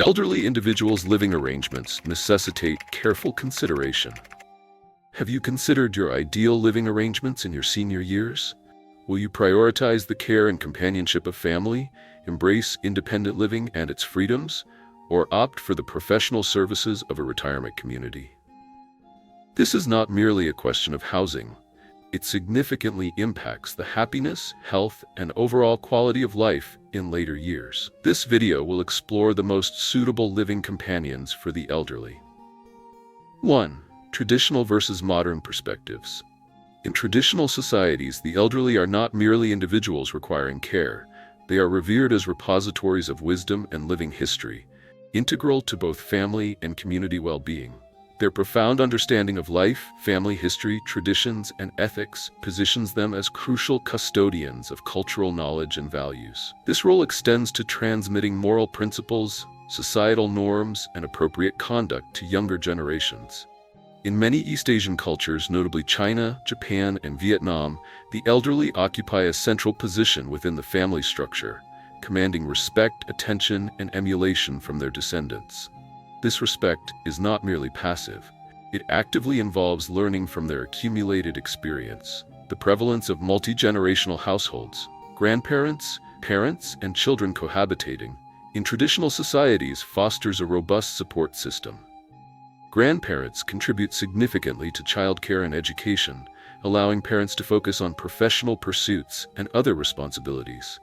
Elderly individuals' living arrangements necessitate careful consideration. Have you considered your ideal living arrangements in your senior years? Will you prioritize the care and companionship of family, embrace independent living and its freedoms, or opt for the professional services of a retirement community? This is not merely a question of housing. It significantly impacts the happiness, health, and overall quality of life in later years. This video will explore the most suitable living companions for the elderly. 1. Traditional versus modern perspectives. In traditional societies, the elderly are not merely individuals requiring care. They are revered as repositories of wisdom and living history, integral to both family and community well-being. Their profound understanding of life, family history, traditions, and ethics positions them as crucial custodians of cultural knowledge and values. This role extends to transmitting moral principles, societal norms, and appropriate conduct to younger generations. In many East Asian cultures, notably China, Japan, and Vietnam, the elderly occupy a central position within the family structure, commanding respect, attention, and emulation from their descendants. This respect is not merely passive. It actively involves learning from their accumulated experience. The prevalence of multi-generational households, grandparents, parents, and children cohabitating, in traditional societies fosters a robust support system. Grandparents contribute significantly to childcare and education, allowing parents to focus on professional pursuits and other responsibilities.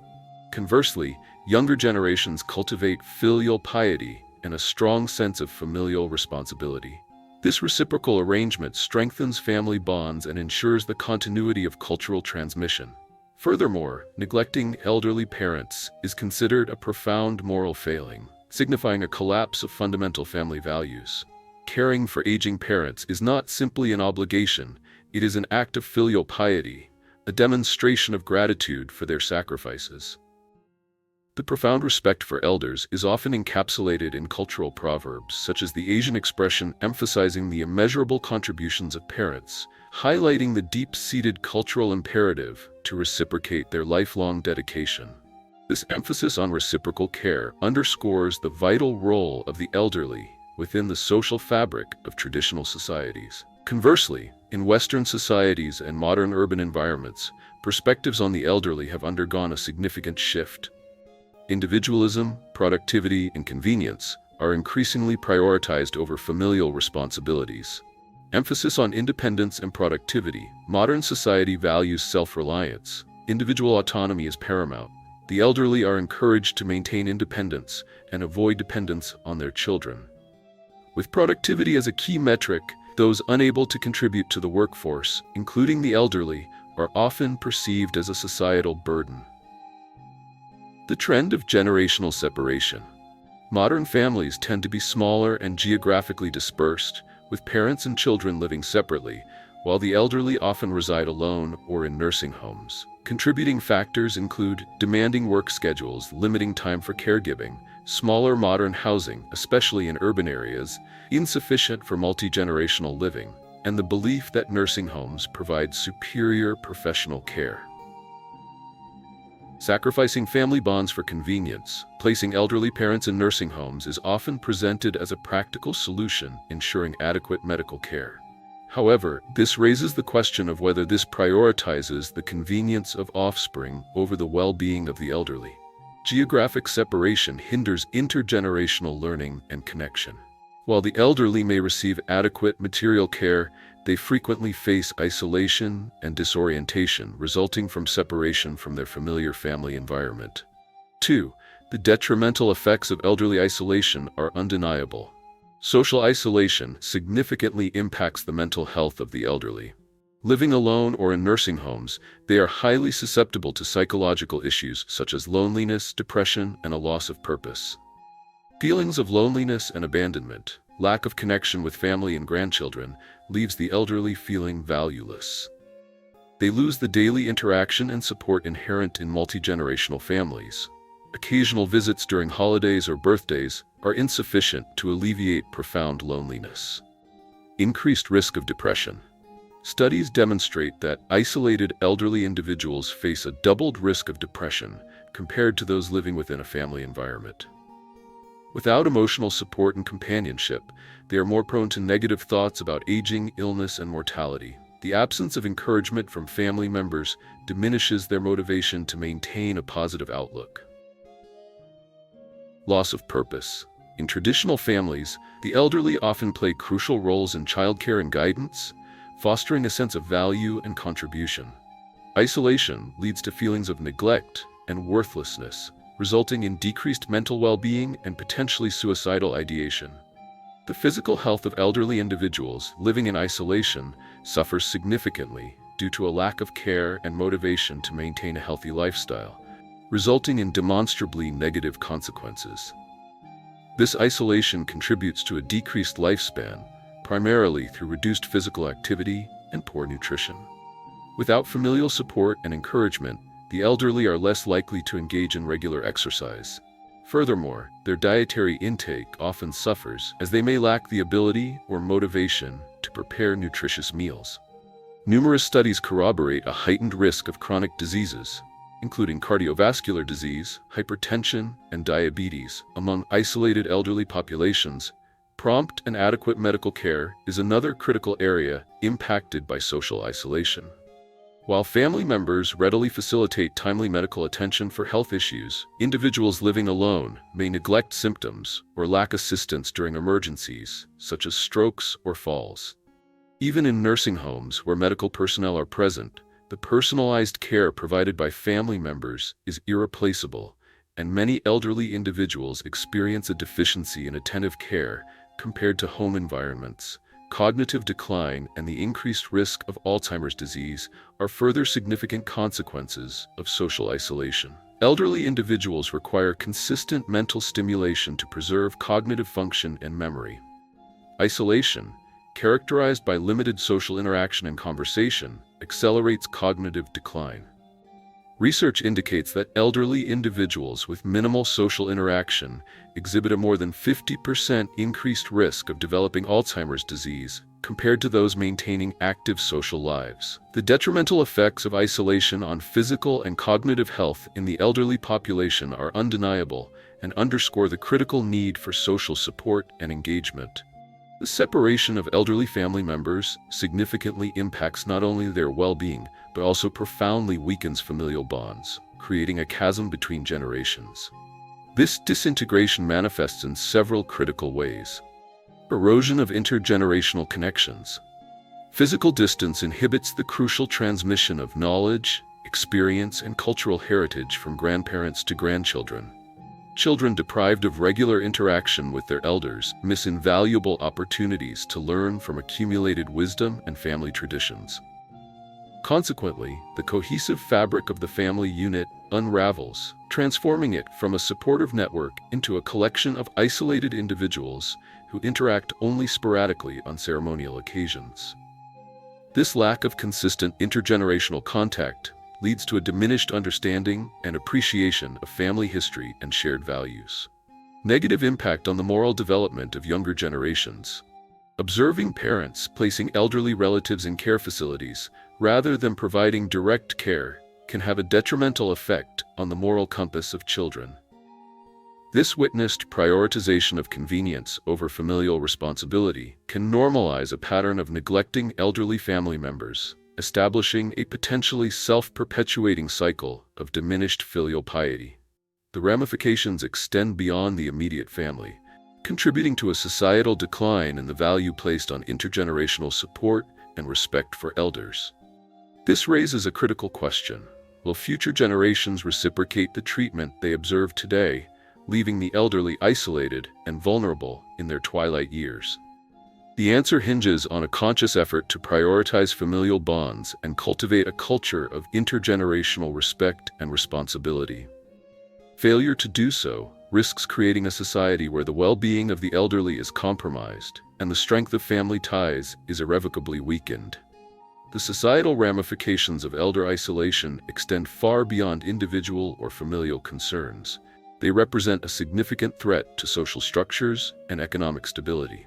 Conversely, younger generations cultivate filial piety and a strong sense of familial responsibility. This reciprocal arrangement strengthens family bonds and ensures the continuity of cultural transmission. Furthermore, neglecting elderly parents is considered a profound moral failing, signifying a collapse of fundamental family values. Caring for aging parents is not simply an obligation, it is an act of filial piety, a demonstration of gratitude for their sacrifices. The profound respect for elders is often encapsulated in cultural proverbs, such as the Asian expression emphasizing the immeasurable contributions of parents, highlighting the deep-seated cultural imperative to reciprocate their lifelong dedication. This emphasis on reciprocal care underscores the vital role of the elderly within the social fabric of traditional societies. Conversely, in Western societies and modern urban environments, perspectives on the elderly have undergone a significant shift. Individualism, productivity, and convenience are increasingly prioritized over familial responsibilities. Emphasis on independence and productivity. Modern society values self-reliance. Individual autonomy is paramount. The elderly are encouraged to maintain independence and avoid dependence on their children. With productivity as a key metric, those unable to contribute to the workforce, including the elderly, are often perceived as a societal burden. The trend of generational separation. Modern families tend to be smaller and geographically dispersed, with parents and children living separately, while the elderly often reside alone or in nursing homes. Contributing factors include demanding work schedules, limiting time for caregiving, smaller modern housing, especially in urban areas, insufficient for multi-generational living, and the belief that nursing homes provide superior professional care. Sacrificing family bonds for convenience. Placing elderly parents in nursing homes is often presented as a practical solution, ensuring adequate medical care. However, this raises the question of whether this prioritizes the convenience of offspring over the well-being of the elderly. Geographic separation hinders intergenerational learning and connection. While the elderly may receive adequate material care, they frequently face isolation and disorientation resulting from separation from their familiar family environment. 2. The detrimental effects of elderly isolation are undeniable. Social isolation significantly impacts the mental health of the elderly. Living alone or in nursing homes, they are highly susceptible to psychological issues such as loneliness, depression, and a loss of purpose. Feelings of loneliness and abandonment, lack of connection with family and grandchildren, leaves the elderly feeling valueless. They lose the daily interaction and support inherent in multi-generational families. Occasional visits during holidays or birthdays are insufficient to alleviate profound loneliness. Increased risk of depression. Studies demonstrate that isolated elderly individuals face a doubled risk of depression compared to those living within a family environment. Without emotional support and companionship, they are more prone to negative thoughts about aging, illness, and mortality. The absence of encouragement from family members diminishes their motivation to maintain a positive outlook. Loss of purpose. In traditional families, the elderly often play crucial roles in childcare and guidance, fostering a sense of value and contribution. Isolation leads to feelings of neglect and worthlessness, resulting in decreased mental well-being and potentially suicidal ideation. The physical health of elderly individuals living in isolation suffers significantly due to a lack of care and motivation to maintain a healthy lifestyle, resulting in demonstrably negative consequences. This isolation contributes to a decreased lifespan, primarily through reduced physical activity and poor nutrition. Without familial support and encouragement, the elderly are less likely to engage in regular exercise. Furthermore, their dietary intake often suffers as they may lack the ability or motivation to prepare nutritious meals. Numerous studies corroborate a heightened risk of chronic diseases, including cardiovascular disease, hypertension, and diabetes, among isolated elderly populations. Prompt and adequate medical care is another critical area impacted by social isolation. While family members readily facilitate timely medical attention for health issues, individuals living alone may neglect symptoms or lack assistance during emergencies, such as strokes or falls. Even in nursing homes where medical personnel are present, the personalized care provided by family members is irreplaceable, and many elderly individuals experience a deficiency in attentive care compared to home environments. Cognitive decline and the increased risk of Alzheimer's disease are further significant consequences of social isolation. Elderly individuals require consistent mental stimulation to preserve cognitive function and memory. Isolation, characterized by limited social interaction and conversation, accelerates cognitive decline. Research indicates that elderly individuals with minimal social interaction exhibit a more than 50% increased risk of developing Alzheimer's disease compared to those maintaining active social lives. The detrimental effects of isolation on physical and cognitive health in the elderly population are undeniable and underscore the critical need for social support and engagement. The separation of elderly family members significantly impacts not only their well-being, but also profoundly weakens familial bonds, creating a chasm between generations. This disintegration manifests in several critical ways. Erosion of intergenerational connections. Physical distance inhibits the crucial transmission of knowledge, experience, and cultural heritage from grandparents to grandchildren. Children deprived of regular interaction with their elders miss invaluable opportunities to learn from accumulated wisdom and family traditions. Consequently, the cohesive fabric of the family unit unravels, transforming it from a supportive network into a collection of isolated individuals who interact only sporadically on ceremonial occasions. This lack of consistent intergenerational contact leads to a diminished understanding and appreciation of family history and shared values. Negative impact on the moral development of younger generations. Observing parents placing elderly relatives in care facilities rather than providing direct care can have a detrimental effect on the moral compass of children. This witnessed prioritization of convenience over familial responsibility can normalize a pattern of neglecting elderly family members, establishing a potentially self-perpetuating cycle of diminished filial piety. The ramifications extend beyond the immediate family, contributing to a societal decline in the value placed on intergenerational support and respect for elders. This raises a critical question. Will future generations reciprocate the treatment they observe today, leaving the elderly isolated and vulnerable in their twilight years? The answer hinges on a conscious effort to prioritize familial bonds and cultivate a culture of intergenerational respect and responsibility. Failure to do so risks creating a society where the well-being of the elderly is compromised and the strength of family ties is irrevocably weakened. The societal ramifications of elder isolation extend far beyond individual or familial concerns. They represent a significant threat to social structures and economic stability.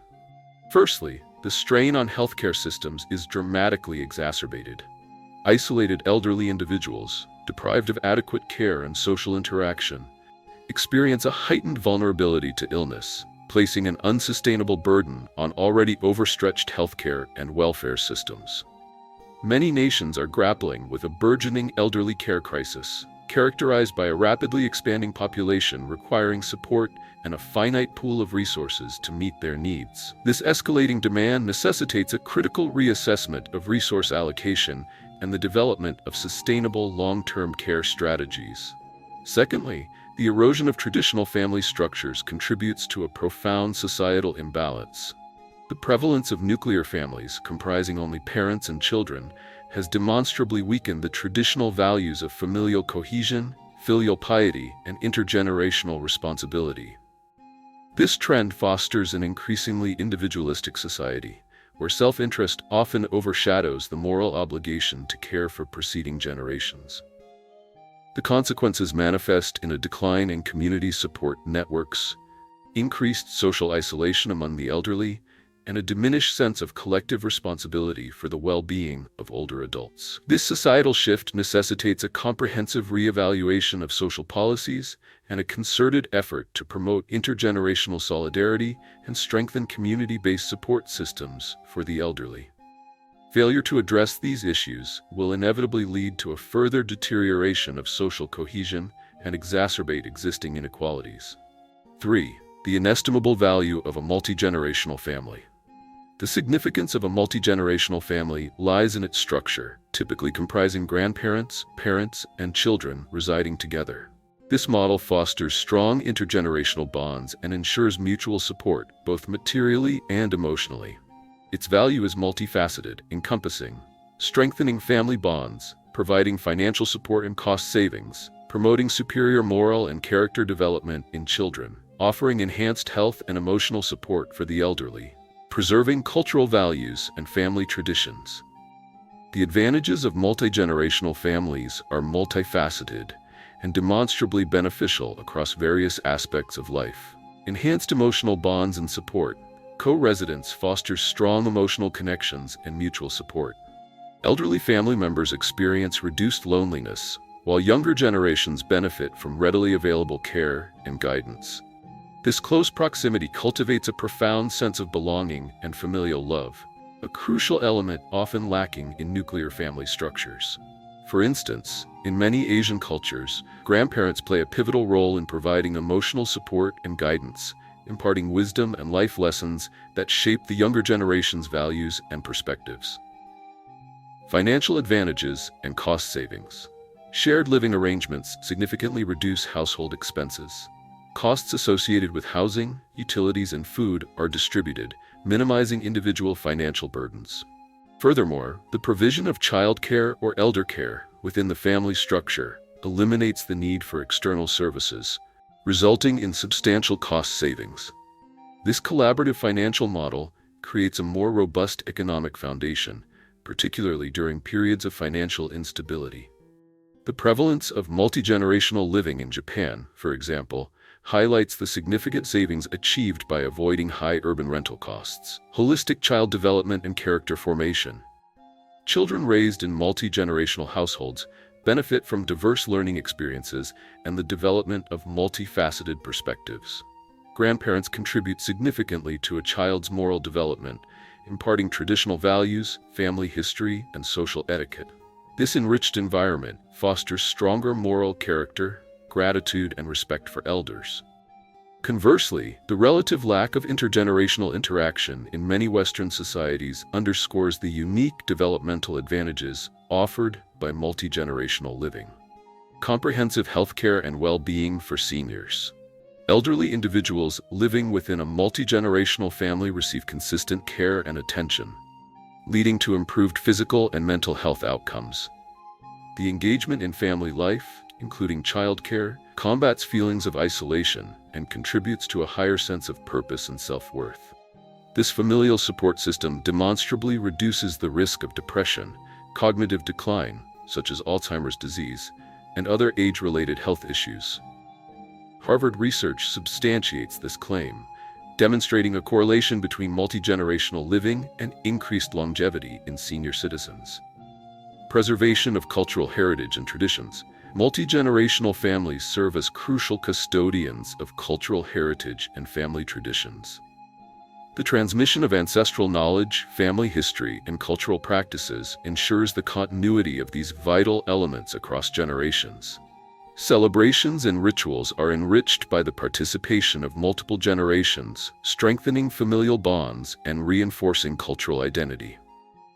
Firstly, the strain on healthcare systems is dramatically exacerbated. Isolated elderly individuals, deprived of adequate care and social interaction, experience a heightened vulnerability to illness, placing an unsustainable burden on already overstretched healthcare and welfare systems. Many nations are grappling with a burgeoning elderly care crisis, characterized by a rapidly expanding population requiring support and a finite pool of resources to meet their needs. This escalating demand necessitates a critical reassessment of resource allocation and the development of sustainable long-term care strategies. Secondly, the erosion of traditional family structures contributes to a profound societal imbalance. The prevalence of nuclear families, comprising only parents and children, has demonstrably weakened the traditional values of familial cohesion, filial piety, and intergenerational responsibility. This trend fosters an increasingly individualistic society, where self-interest often overshadows the moral obligation to care for preceding generations. The consequences manifest in a decline in community support networks, increased social isolation among the elderly, and a diminished sense of collective responsibility for the well-being of older adults. This societal shift necessitates a comprehensive reevaluation of social policies and a concerted effort to promote intergenerational solidarity and strengthen community-based support systems for the elderly. Failure to address these issues will inevitably lead to a further deterioration of social cohesion and exacerbate existing inequalities. 3. The inestimable value of a multi-generational family. The significance of a multi-generational family lies in its structure, typically comprising grandparents, parents, and children residing together. This model fosters strong intergenerational bonds and ensures mutual support, both materially and emotionally. Its value is multifaceted, encompassing strengthening family bonds, providing financial support and cost savings, promoting superior moral and character development in children, offering enhanced health and emotional support for the elderly, preserving cultural values and family traditions. The advantages of multi-generational families are multifaceted and demonstrably beneficial across various aspects of life. Enhanced emotional bonds and support. Co-residence fosters strong emotional connections and mutual support. Elderly family members experience reduced loneliness, while younger generations benefit from readily available care and guidance. This close proximity cultivates a profound sense of belonging and familial love, a crucial element often lacking in nuclear family structures. For instance, in many Asian cultures, grandparents play a pivotal role in providing emotional support and guidance, imparting wisdom and life lessons that shape the younger generation's values and perspectives. Financial advantages and cost savings. Shared living arrangements significantly reduce household expenses. Costs associated with housing, utilities, and food are distributed, minimizing individual financial burdens. Furthermore, the provision of childcare or elder care within the family structure eliminates the need for external services, resulting in substantial cost savings. This collaborative financial model creates a more robust economic foundation, particularly during periods of financial instability. The prevalence of multi-generational living in Japan, for example, highlights the significant savings achieved by avoiding high urban rental costs. Holistic child development and character formation. Children raised in multi-generational households benefit from diverse learning experiences and the development of multifaceted perspectives. Grandparents contribute significantly to a child's moral development, imparting traditional values, family history, and social etiquette. This enriched environment fosters stronger moral character, gratitude, and respect for elders. Conversely, the relative lack of intergenerational interaction in many Western societies underscores the unique developmental advantages offered by multi-generational living. Comprehensive healthcare and well-being for seniors. Elderly individuals living within a multi-generational family receive consistent care and attention, leading to improved physical and mental health outcomes. The engagement in family life, including childcare, combats feelings of isolation and contributes to a higher sense of purpose and self-worth. This familial support system demonstrably reduces the risk of depression, cognitive decline, such as Alzheimer's disease, and other age-related health issues. Harvard research substantiates this claim, demonstrating a correlation between multi-generational living and increased longevity in senior citizens. Preservation of cultural heritage and traditions. Multi-generational families serve as crucial custodians of cultural heritage and family traditions. The transmission of ancestral knowledge, family history, and cultural practices ensures the continuity of these vital elements across generations. Celebrations and rituals are enriched by the participation of multiple generations, strengthening familial bonds and reinforcing cultural identity.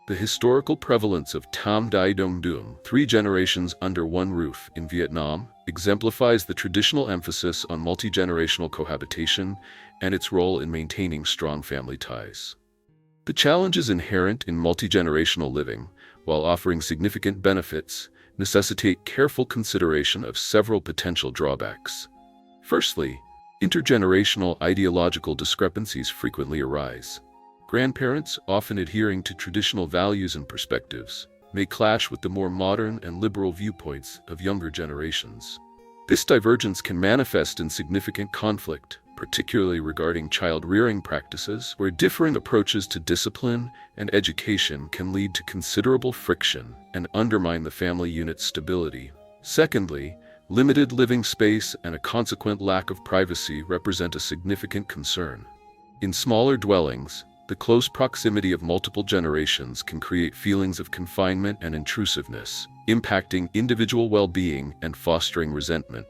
The historical prevalence of Tam Dai Dong Dung, 3 generations under one roof, in Vietnam, exemplifies the traditional emphasis on multi-generational cohabitation and its role in maintaining strong family ties. The challenges inherent in multi-generational living, while offering significant benefits, necessitate careful consideration of several potential drawbacks. Firstly, intergenerational ideological discrepancies frequently arise. Grandparents, often adhering to traditional values and perspectives, may clash with the more modern and liberal viewpoints of younger generations. This divergence can manifest in significant conflict, particularly regarding child-rearing practices, where differing approaches to discipline and education can lead to considerable friction and undermine the family unit's stability. Secondly, limited living space and a consequent lack of privacy represent a significant concern. In smaller dwellings, the close proximity of multiple generations can create feelings of confinement and intrusiveness, impacting individual well-being and fostering resentment.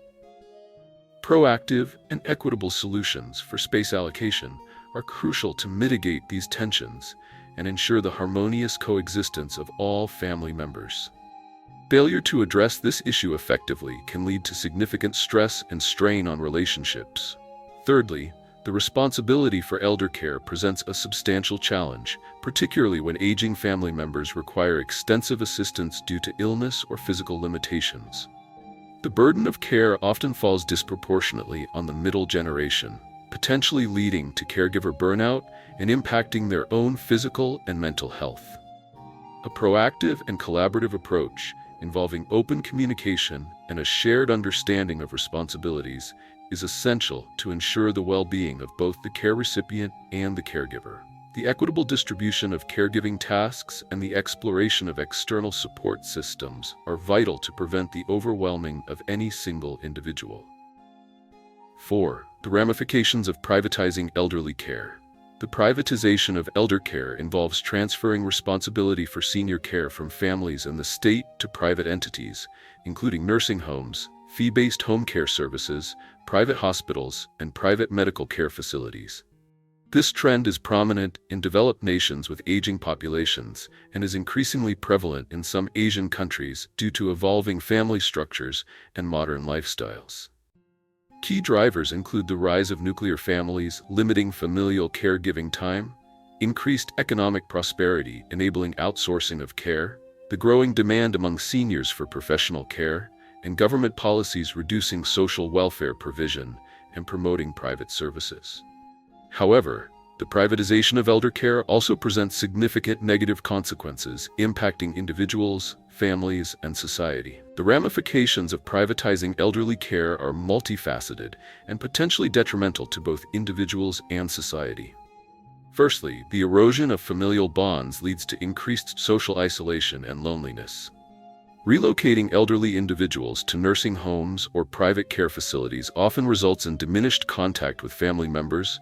Proactive and equitable solutions for space allocation are crucial to mitigate these tensions and ensure the harmonious coexistence of all family members. Failure to address this issue effectively can lead to significant stress and strain on relationships. Thirdly, the responsibility for elder care presents a substantial challenge, particularly when aging family members require extensive assistance due to illness or physical limitations. The burden of care often falls disproportionately on the middle generation, potentially leading to caregiver burnout and impacting their own physical and mental health. A proactive and collaborative approach, involving open communication and a shared understanding of responsibilities, is essential to ensure the well-being of both the care recipient and the caregiver. The equitable distribution of caregiving tasks and the exploration of external support systems are vital to prevent the overwhelming of any single individual. 4. The ramifications of privatizing elderly care. The privatization of elder care involves transferring responsibility for senior care from families and the state to private entities, including nursing homes, fee-based home care services, private hospitals, and private medical care facilities. This trend is prominent in developed nations with aging populations and is increasingly prevalent in some Asian countries due to evolving family structures and modern lifestyles. Key drivers include the rise of nuclear families, limiting familial caregiving time, increased economic prosperity enabling outsourcing of care, the growing demand among seniors for professional care, and government policies reducing social welfare provision and promoting private services. However, the privatization of elder care also presents significant negative consequences impacting individuals, families, and society. The ramifications of privatizing elderly care are multifaceted and potentially detrimental to both individuals and society. Firstly, the erosion of familial bonds leads to increased social isolation and loneliness. Relocating elderly individuals to nursing homes or private care facilities often results in diminished contact with family members,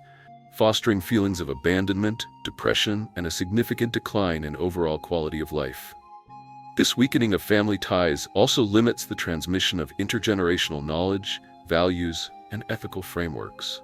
fostering feelings of abandonment, depression, and a significant decline in overall quality of life. This weakening of family ties also limits the transmission of intergenerational knowledge, values, and ethical frameworks.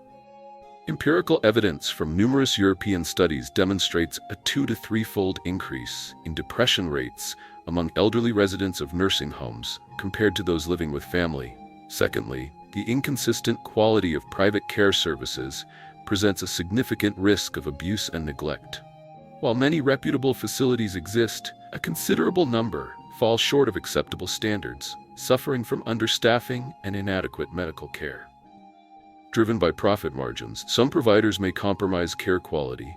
Empirical evidence from numerous European studies demonstrates a 2- to 3-fold increase in depression rates among elderly residents of nursing homes compared to those living with family. Secondly, the inconsistent quality of private care services presents a significant risk of abuse and neglect. While many reputable facilities exist, a considerable number fall short of acceptable standards, suffering from understaffing and inadequate medical care. Driven by profit margins, some providers may compromise care quality,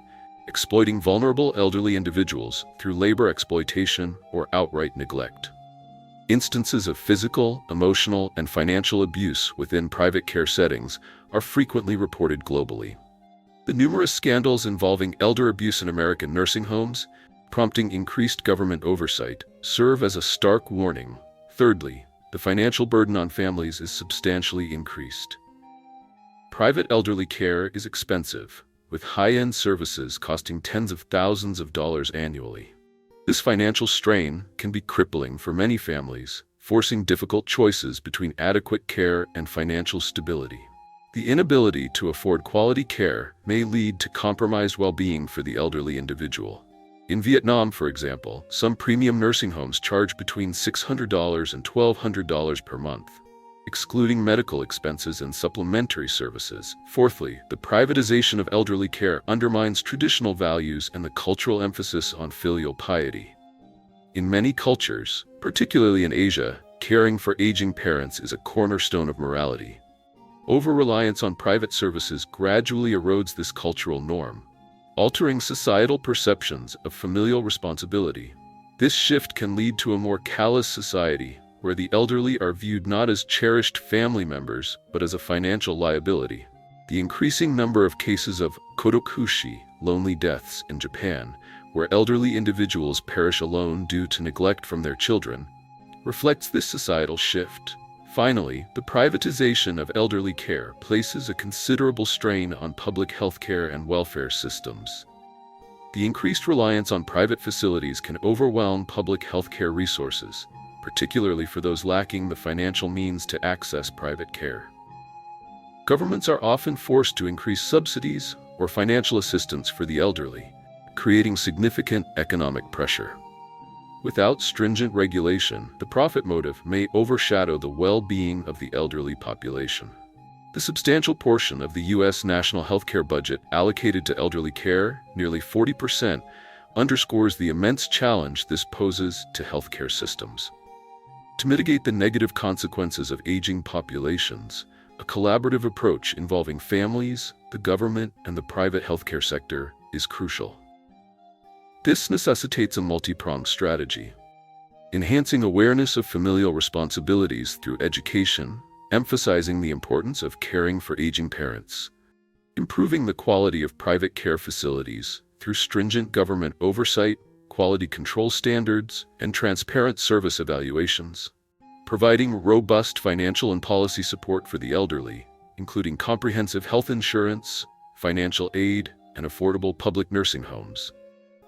exploiting vulnerable elderly individuals through labor exploitation or outright neglect. Instances of physical, emotional, and financial abuse within private care settings are frequently reported globally. The numerous scandals involving elder abuse in American nursing homes, prompting increased government oversight, serve as a stark warning. Thirdly, the financial burden on families is substantially increased. Private elderly care is expensive, with high-end services costing tens of thousands of dollars annually. This financial strain can be crippling for many families, forcing difficult choices between adequate care and financial stability. The inability to afford quality care may lead to compromised well-being for the elderly individual. In Vietnam, for example, some premium nursing homes charge between $600 and $1,200 per month, excluding medical expenses and supplementary services. Fourthly, the privatization of elderly care undermines traditional values and the cultural emphasis on filial piety. In many cultures, particularly in Asia, caring for aging parents is a cornerstone of morality. Over-reliance on private services gradually erodes this cultural norm, altering societal perceptions of familial responsibility. This shift can lead to a more callous society, where the elderly are viewed not as cherished family members, but as a financial liability. The increasing number of cases of kodokushi, lonely deaths, in Japan, where elderly individuals perish alone due to neglect from their children, reflects this societal shift. Finally, the privatization of elderly care places a considerable strain on public healthcare and welfare systems. The increased reliance on private facilities can overwhelm public healthcare resources, particularly for those lacking the financial means to access private care. Governments are often forced to increase subsidies or financial assistance for the elderly, creating significant economic pressure. Without stringent regulation, the profit motive may overshadow the well-being of the elderly population. The substantial portion of the U.S. national healthcare budget allocated to elderly care, nearly 40%, underscores the immense challenge this poses to healthcare systems. To mitigate the negative consequences of aging populations, a collaborative approach involving families, the government, and the private healthcare sector is crucial. This necessitates a multi-pronged strategy. Enhancing awareness of familial responsibilities through education, emphasizing the importance of caring for aging parents. Improving the quality of private care facilities through stringent government oversight, quality control standards, and transparent service evaluations. Providing robust financial and policy support for the elderly, including comprehensive health insurance, financial aid, and affordable public nursing homes.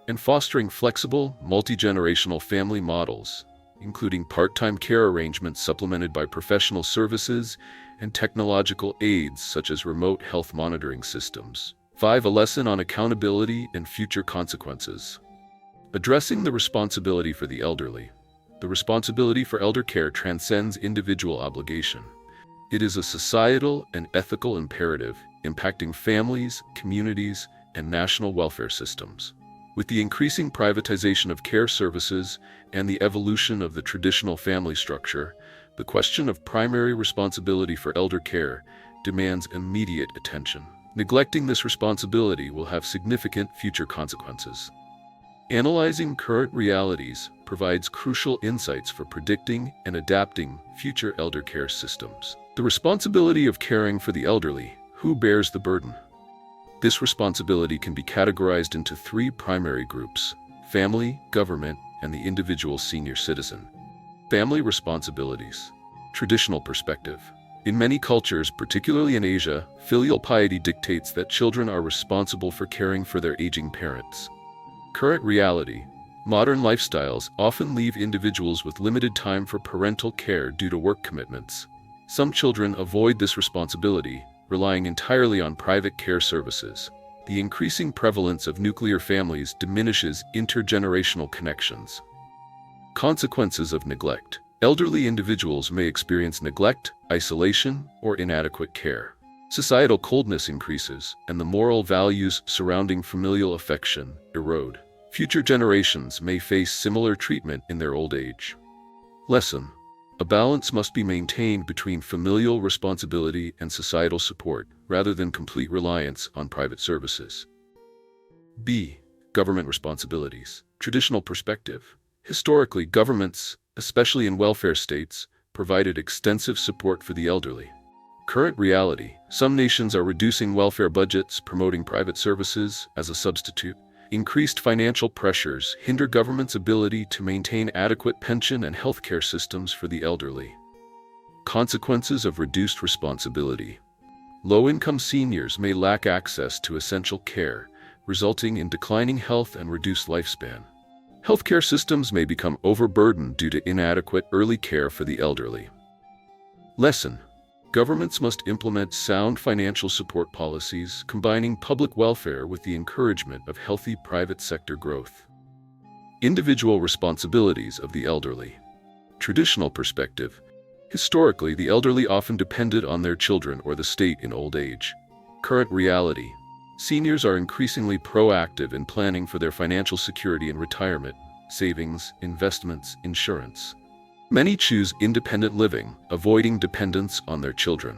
And fostering flexible, multi-generational family models, including part-time care arrangements supplemented by professional services and technological aids such as remote health monitoring systems. 5. A lesson on accountability and future consequences. Addressing the responsibility for the elderly. The responsibility for elder care transcends individual obligation. It is a societal and ethical imperative impacting families, communities, and national welfare systems. With the increasing privatization of care services and the evolution of the traditional family structure, the question of primary responsibility for elder care demands immediate attention. Neglecting this responsibility will have significant future consequences. Analyzing current realities provides crucial insights for predicting and adapting future elder care systems. The responsibility of caring for the elderly. Who bears the burden? This responsibility can be categorized into 3 primary groups: family, government, and the individual senior citizen. Family responsibilities. Traditional perspective. In many cultures, particularly in Asia, filial piety dictates that children are responsible for caring for their aging parents. Current reality. Modern lifestyles often leave individuals with limited time for parental care due to work commitments. Some children avoid this responsibility, relying entirely on private care services. The increasing prevalence of nuclear families diminishes intergenerational connections. Consequences of neglect. Elderly individuals may experience neglect, isolation, or inadequate care. Societal coldness increases, and the moral values surrounding familial affection erode. Future generations may face similar treatment in their old age. Lesson. A balance must be maintained between familial responsibility and societal support, rather than complete reliance on private services. B. Government responsibilities. Traditional perspective. Historically, governments, especially in welfare states, provided extensive support for the elderly. Current reality. Some nations are reducing welfare budgets, promoting private services as a substitute. Increased financial pressures hinder government's ability to maintain adequate pension and healthcare systems for the elderly. Consequences of reduced responsibility. Low-income seniors may lack access to essential care, resulting in declining health and reduced lifespan. Healthcare systems may become overburdened due to inadequate early care for the elderly. Lesson: governments must implement sound financial support policies, combining public welfare with the encouragement of healthy private sector growth. Individual responsibilities of the elderly. Traditional perspective. Historically, the elderly often depended on their children or the state in old age. Current reality. Seniors are increasingly proactive in planning for their financial security in retirement, savings, investments, insurance. Many choose independent living, avoiding dependence on their children.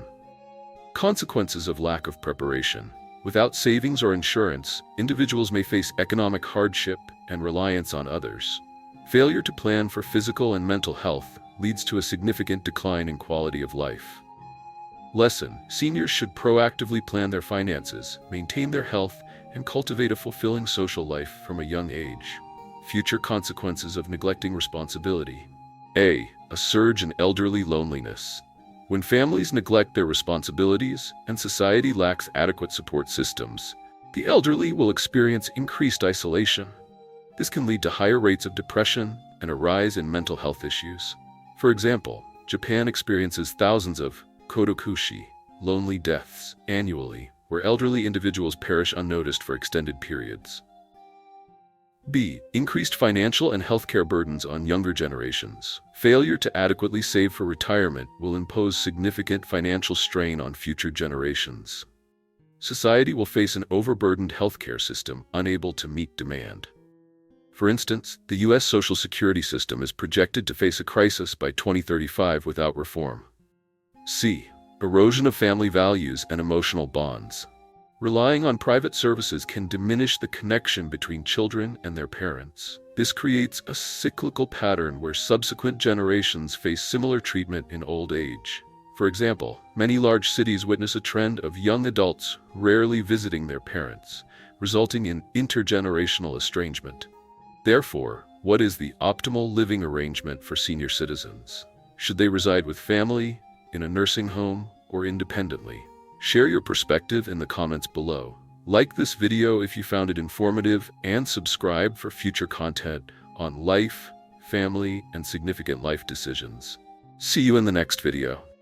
Consequences of lack of preparation. Without savings or insurance, individuals may face economic hardship and reliance on others. Failure to plan for physical and mental health leads to a significant decline in quality of life. Lesson: seniors should proactively plan their finances, maintain their health, and cultivate a fulfilling social life from a young age. Future consequences of neglecting responsibility. A surge in elderly loneliness. When families neglect their responsibilities and society lacks adequate support systems, the elderly will experience increased isolation. This can lead to higher rates of depression and a rise in mental health issues. For example, Japan experiences thousands of kodokushi, lonely deaths, annually, where elderly individuals perish unnoticed for extended periods. B. Increased financial and healthcare burdens on younger generations. Failure to adequately save for retirement will impose significant financial strain on future generations. Society will face an overburdened healthcare system unable to meet demand. For instance, the U.S. Social Security system is projected to face a crisis by 2035 without reform. C. Erosion of family values and emotional bonds. Relying on private services can diminish the connection between children and their parents. This creates a cyclical pattern where subsequent generations face similar treatment in old age. For example, many large cities witness a trend of young adults rarely visiting their parents, resulting in intergenerational estrangement. Therefore, what is the optimal living arrangement for senior citizens? Should they reside with family, in a nursing home, or independently? Share your perspective in the comments below. Like this video if you found it informative, and subscribe for future content on life, family, and significant life decisions. See you in the next video.